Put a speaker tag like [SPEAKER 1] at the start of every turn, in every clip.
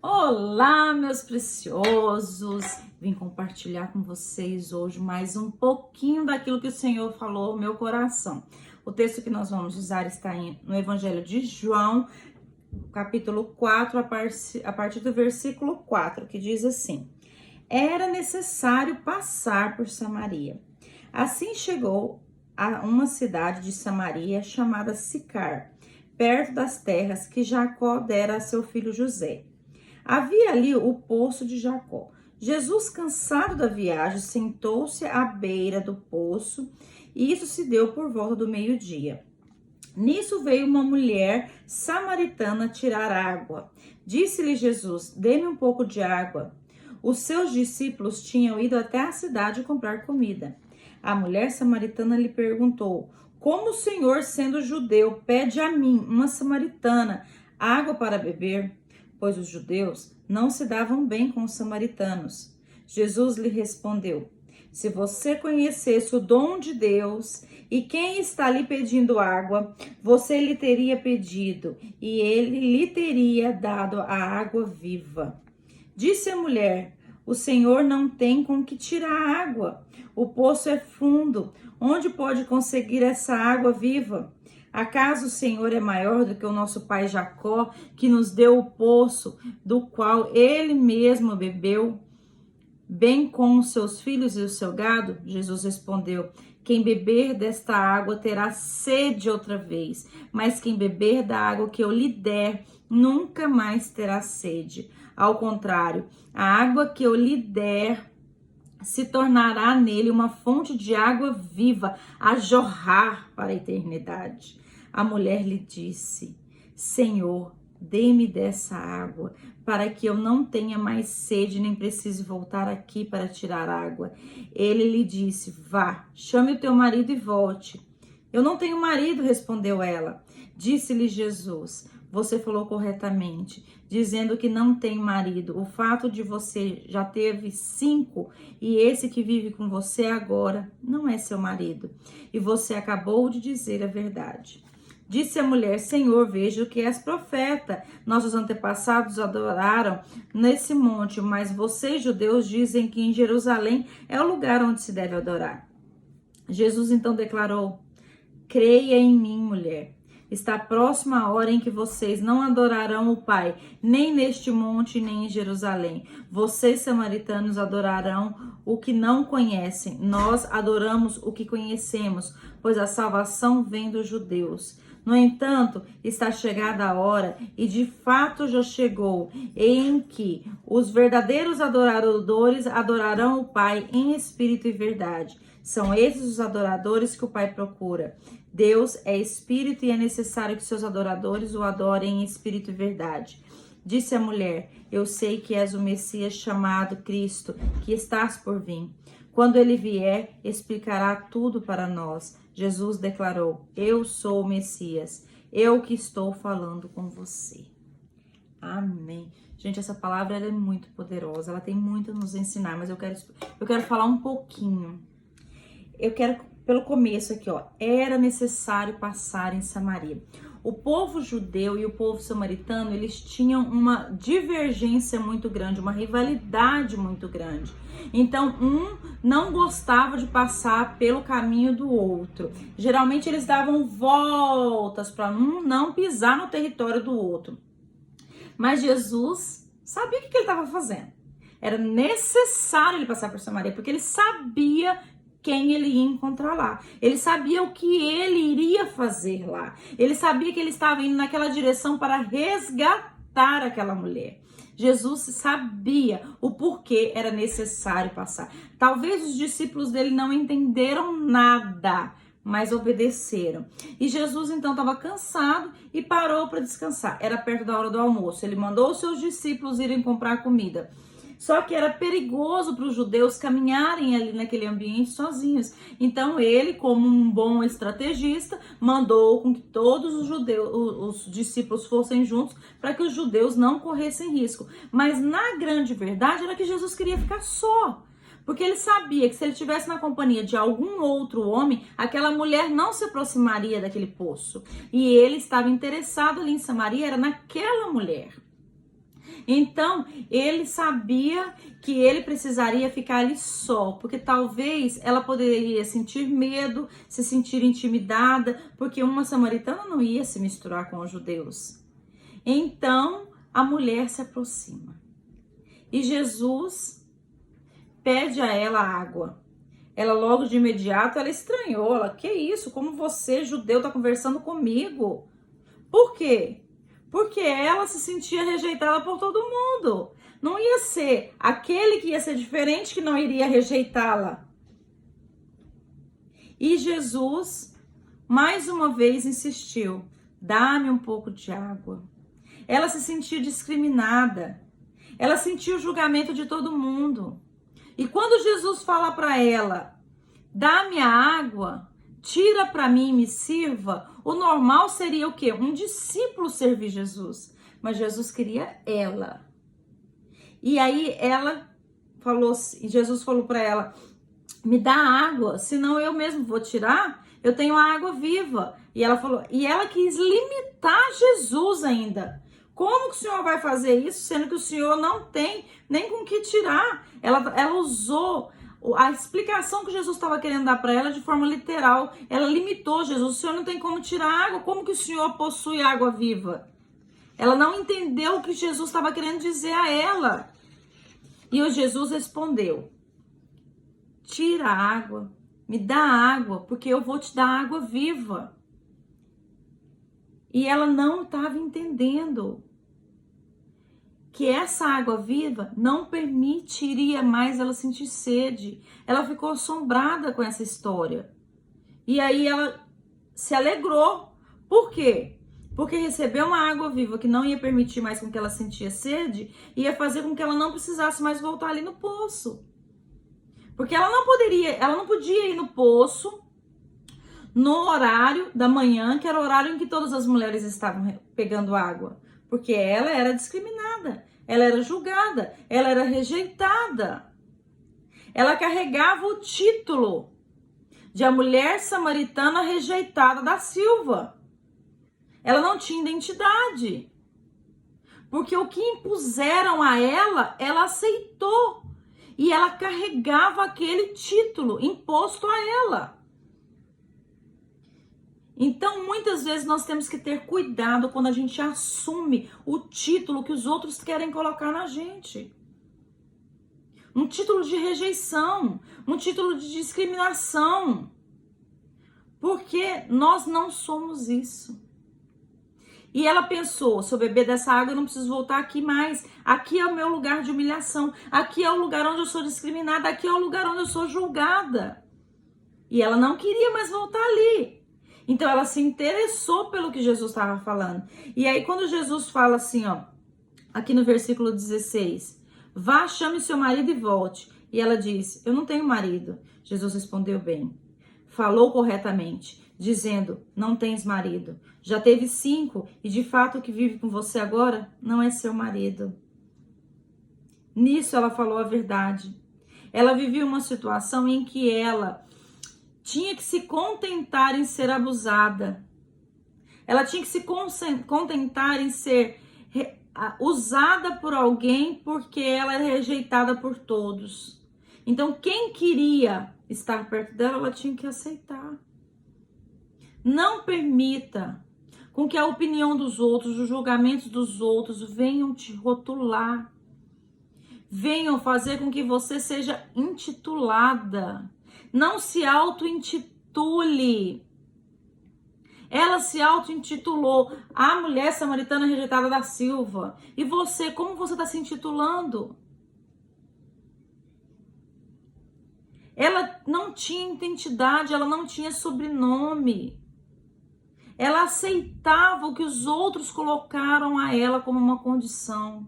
[SPEAKER 1] Olá, meus preciosos! Vim compartilhar com vocês hoje mais um pouquinho daquilo que o Senhor falou ao meu coração. O texto que nós vamos usar está no Evangelho de João, capítulo 4, a partir do versículo 4, que diz assim: Era necessário passar por Samaria. Assim chegou a uma cidade de Samaria chamada Sicar, perto das terras que Jacó dera a seu filho José. Havia ali o poço de Jacó. Jesus, cansado da viagem, sentou-se à beira do poço, e isso se deu por volta do meio-dia. Nisso veio uma mulher samaritana tirar água. Disse-lhe Jesus: Dê-me um pouco de água. Os seus discípulos tinham ido até a cidade comprar comida. A mulher samaritana lhe perguntou: Como o Senhor, sendo judeu, pede a mim, uma samaritana, água para beber? Pois os judeus não se davam bem com os samaritanos. Jesus lhe respondeu: Se você conhecesse o dom de Deus e quem está lhe pedindo água, você lhe teria pedido e ele lhe teria dado a água viva. Disse a mulher: O Senhor não tem com que tirar água. O poço é fundo. Onde pode conseguir essa água viva? Acaso o Senhor é maior do que o nosso pai Jacó, que nos deu o poço, do qual ele mesmo bebeu, bem com os seus filhos e o seu gado? Jesus respondeu: Quem beber desta água terá sede outra vez, mas quem beber da água que eu lhe der, nunca mais terá sede. Ao contrário, a água que eu lhe der se tornará nele uma fonte de água viva, a jorrar para a eternidade. A mulher lhe disse: Senhor, dê-me dessa água, para que eu não tenha mais sede, nem precise voltar aqui para tirar água. Ele lhe disse: Vá, chame o teu marido e volte. Eu não tenho marido, respondeu ela. Disse-lhe Jesus: Você falou corretamente, dizendo que não tem marido. O fato de você já teve 5 e esse que vive com você agora não é seu marido. E você acabou de dizer a verdade. Disse a mulher: Senhor, vejo que és profeta. Nossos antepassados adoraram nesse monte, mas vocês, judeus, dizem que em Jerusalém é o lugar onde se deve adorar. Jesus então declarou: Creia em mim, mulher. Está próxima a hora em que vocês não adorarão o Pai, nem neste monte, nem em Jerusalém. Vocês, samaritanos, adorarão o que não conhecem. Nós adoramos o que conhecemos, pois a salvação vem dos judeus. No entanto, está chegada a hora, e de fato já chegou, em que os verdadeiros adoradores adorarão o Pai em espírito e verdade. São esses os adoradores que o Pai procura. Deus é espírito e é necessário que seus adoradores o adorem em espírito e verdade. Disse a mulher: Eu sei que és o Messias chamado Cristo, que estás por vir. Quando ele vier, explicará tudo para nós. Jesus declarou: Eu sou o Messias, eu que estou falando com você. Amém. Gente, essa palavra ela é muito poderosa, ela tem muito a nos ensinar, mas eu quero falar um pouquinho. Eu quero, pelo começo aqui, ó, era necessário passar em Samaria. O povo judeu e o povo samaritano, eles tinham uma divergência muito grande, uma rivalidade muito grande. Então, um não gostava de passar pelo caminho do outro. Geralmente, eles davam voltas para um não pisar no território do outro. Mas Jesus sabia o que ele estava fazendo. Era necessário ele passar por Samaria, porque ele sabia quem ele ia encontrar lá. Ele sabia o que ele iria fazer lá. Ele sabia que ele estava indo naquela direção para resgatar aquela mulher. Jesus sabia o porquê era necessário passar. Talvez os discípulos dele não entenderam nada, mas obedeceram. E Jesus então estava cansado e parou para descansar. Era perto da hora do almoço. Ele mandou os seus discípulos irem comprar comida. Só que era perigoso para os judeus caminharem ali naquele ambiente sozinhos. Então ele, como um bom estrategista, mandou com que todos os discípulos fossem juntos para que os judeus não corressem risco. Mas na grande verdade era que Jesus queria ficar só. Porque ele sabia que se ele estivesse na companhia de algum outro homem, aquela mulher não se aproximaria daquele poço. E ele estava interessado ali em Samaria, era naquela mulher. Então, ele sabia que ele precisaria ficar ali só, porque talvez ela poderia sentir medo, se sentir intimidada, porque uma samaritana não ia se misturar com os judeus. Então, a mulher se aproxima e Jesus pede a ela água. Ela logo de imediato, ela estranhou, ela, que isso? Como você, judeu, tá conversando comigo? Por quê? Porque ela se sentia rejeitada por todo mundo. Não ia ser aquele que ia ser diferente que não iria rejeitá-la. E Jesus, mais uma vez, insistiu, dá-me um pouco de água. Ela se sentiu discriminada. Ela sentiu o julgamento de todo mundo. E quando Jesus fala para ela, dá-me a água, tira para mim e me sirva, o normal seria o quê? Um discípulo servir Jesus. Mas Jesus queria ela. E aí ela falou, Jesus falou para ela, me dá água, senão eu mesmo vou tirar, eu tenho a água viva. E ela falou, e ela quis limitar Jesus ainda. Como que o senhor vai fazer isso, sendo que o senhor não tem nem com que tirar? Ela usou a explicação que Jesus estava querendo dar para ela de forma literal. Ela limitou Jesus, o senhor não tem como tirar água, como que o senhor possui água viva? Ela não entendeu o que Jesus estava querendo dizer a ela. E o Jesus respondeu, tira a água, me dá água, porque eu vou te dar água viva. E ela não estava entendendo que essa água viva não permitiria mais ela sentir sede. Ela ficou assombrada com essa história. E aí ela se alegrou. Por quê? Porque recebeu uma água viva que não ia permitir mais com que ela sentia sede, ia fazer com que ela não precisasse mais voltar ali no poço. Porque ela não podia ir no poço no horário da manhã, que era o horário em que todas as mulheres estavam pegando água. Porque ela era discriminada, ela era julgada, ela era rejeitada. Ela carregava o título de a mulher samaritana rejeitada da Silva. Ela não tinha identidade. Porque o que impuseram a ela, ela aceitou. E ela carregava aquele título imposto a ela. Então, muitas vezes nós temos que ter cuidado quando a gente assume o título que os outros querem colocar na gente. Um título de rejeição, um título de discriminação. Porque nós não somos isso. E ela pensou, se eu beber dessa água eu não preciso voltar aqui mais. Aqui é o meu lugar de humilhação. Aqui é o lugar onde eu sou discriminada. Aqui é o lugar onde eu sou julgada. E ela não queria mais voltar ali. Então ela se interessou pelo que Jesus estava falando. E aí quando Jesus fala assim, ó, aqui no versículo 16, vá, chame seu marido e volte. E ela diz, eu não tenho marido. Jesus respondeu bem, falou corretamente, dizendo, não tens marido. Já teve 5 e de fato o que vive com você agora não é seu marido. Nisso ela falou a verdade. Ela vivia uma situação em que ela tinha que se contentar em ser abusada. Ela tinha que se contentar em ser usada por alguém porque ela era rejeitada por todos. Então, quem queria estar perto dela, ela tinha que aceitar. Não permita com que a opinião dos outros, os julgamentos dos outros venham te rotular. Venham fazer com que você seja intitulada. Não se auto-intitule. Ela se auto-intitulou a mulher samaritana rejeitada da Silva. E você, como você está se intitulando? Ela não tinha identidade, ela não tinha sobrenome. Ela aceitava o que os outros colocaram a ela como uma condição.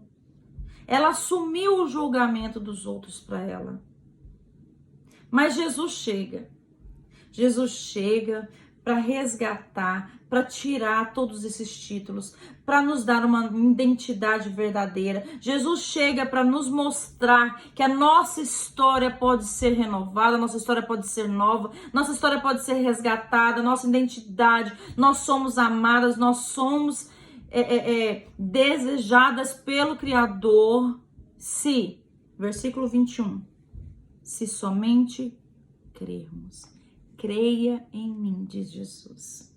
[SPEAKER 1] Ela assumiu o julgamento dos outros para ela. Mas Jesus chega para resgatar, para tirar todos esses títulos, para nos dar uma identidade verdadeira. Jesus chega para nos mostrar que a nossa história pode ser renovada, nossa história pode ser nova, nossa história pode ser resgatada, nossa identidade, nós somos amadas, nós somos desejadas pelo Criador, se, versículo 21, se somente crermos. Creia em mim, diz Jesus.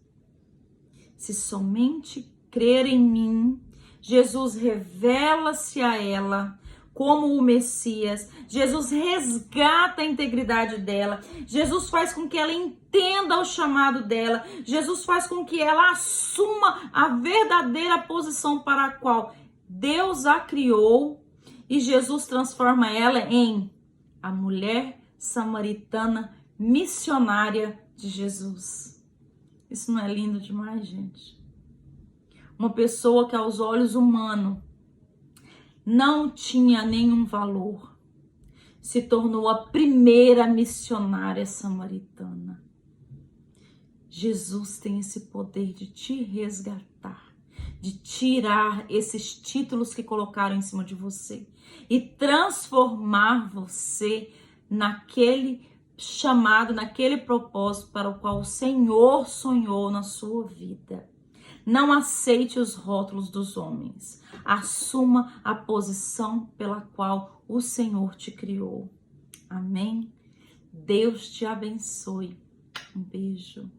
[SPEAKER 1] Se somente crer em mim, Jesus revela-se a ela como o Messias. Jesus resgata a integridade dela. Jesus faz com que ela entenda o chamado dela. Jesus faz com que ela assuma a verdadeira posição para a qual Deus a criou. E Jesus transforma ela em a mulher samaritana missionária de Jesus. Isso não é lindo demais, gente? Uma pessoa que aos olhos humanos não tinha nenhum valor, se tornou a primeira missionária samaritana. Jesus tem esse poder de te resgatar, de tirar esses títulos que colocaram em cima de você e transformar você naquele chamado, naquele propósito para o qual o Senhor sonhou na sua vida. Não aceite os rótulos dos homens. Assuma a posição pela qual o Senhor te criou. Amém? Deus te abençoe. Um beijo.